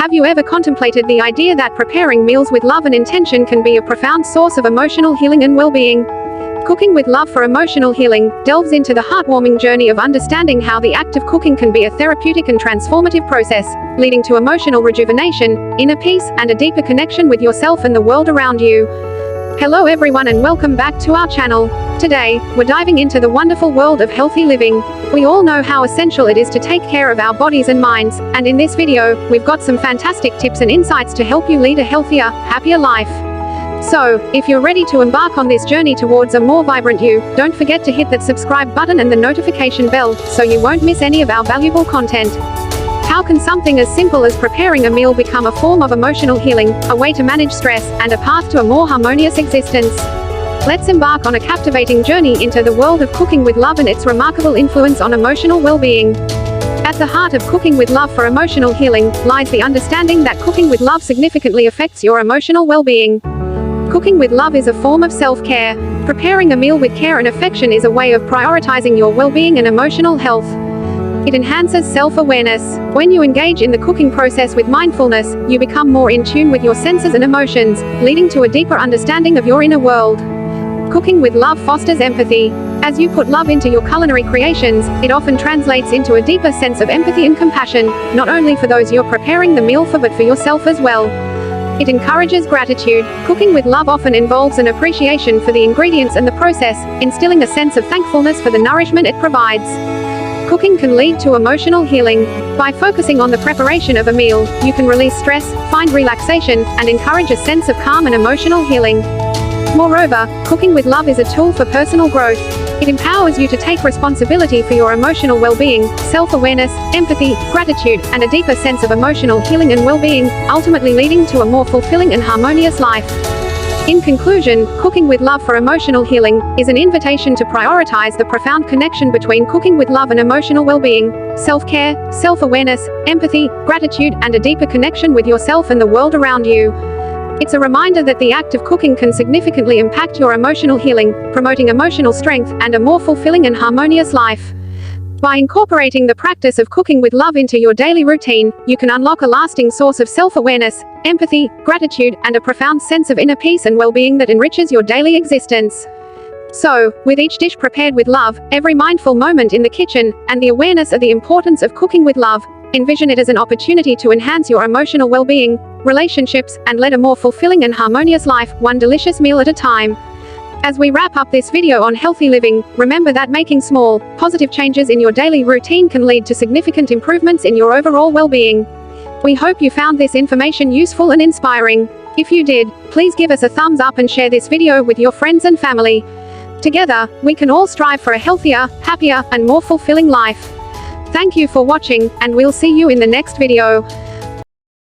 Have you ever contemplated the idea that preparing meals with love and intention can be a profound source of emotional healing and well-being? Cooking with Love for Emotional Healing delves into the heartwarming journey of understanding how the act of cooking can be a therapeutic and transformative process, leading to emotional rejuvenation, inner peace, and a deeper connection with yourself and the world around you. Hello everyone and welcome back to our channel. Today, we're diving into the wonderful world of healthy living. We all know how essential it is to take care of our bodies and minds, and in this video, we've got some fantastic tips and insights to help you lead a healthier, happier life. So, if you're ready to embark on this journey towards a more vibrant you, don't forget to hit that subscribe button and the notification bell, so you won't miss any of our valuable content. How can something as simple as preparing a meal become a form of emotional healing, a way to manage stress, and a path to a more harmonious existence? Let's embark on a captivating journey into the world of cooking with love and its remarkable influence on emotional well-being. At the heart of Cooking with Love for Emotional Healing lies the understanding that cooking with love significantly affects your emotional well-being. Cooking with love is a form of self-care. Preparing a meal with care and affection is a way of prioritizing your well-being and emotional health. It enhances self-awareness. When you engage in the cooking process with mindfulness, you become more in tune with your senses and emotions, leading to a deeper understanding of your inner world. Cooking with love fosters empathy. As you put love into your culinary creations, it often translates into a deeper sense of empathy and compassion, not only for those you're preparing the meal for but for yourself as well. It encourages gratitude. Cooking with love often involves an appreciation for the ingredients and the process, instilling a sense of thankfulness for the nourishment it provides. Cooking can lead to emotional healing. By focusing on the preparation of a meal, you can release stress, find relaxation, and encourage a sense of calm and emotional healing. Moreover, cooking with love is a tool for personal growth. It empowers you to take responsibility for your emotional well-being, self-awareness, empathy, gratitude, and a deeper sense of emotional healing and well-being, ultimately leading to a more fulfilling and harmonious life. In conclusion, Cooking with Love for Emotional Healing is an invitation to prioritize the profound connection between cooking with love and emotional well-being, self-care, self-awareness, empathy, gratitude, and a deeper connection with yourself and the world around you. It's a reminder that the act of cooking can significantly impact your emotional healing, promoting emotional strength and a more fulfilling and harmonious life. By incorporating the practice of cooking with love into your daily routine, you can unlock a lasting source of self-awareness, empathy, gratitude, and a profound sense of inner peace and well-being that enriches your daily existence. So, with each dish prepared with love, every mindful moment in the kitchen, and the awareness of the importance of cooking with love, envision it as an opportunity to enhance your emotional well-being, relationships, and lead a more fulfilling and harmonious life, one delicious meal at a time. As we wrap up this video on healthy living, remember that making small, positive changes in your daily routine can lead to significant improvements in your overall well-being. We hope you found this information useful and inspiring. If you did, please give us a thumbs up and share this video with your friends and family. Together, we can all strive for a healthier, happier, and more fulfilling life. Thank you for watching, and we'll see you in the next video.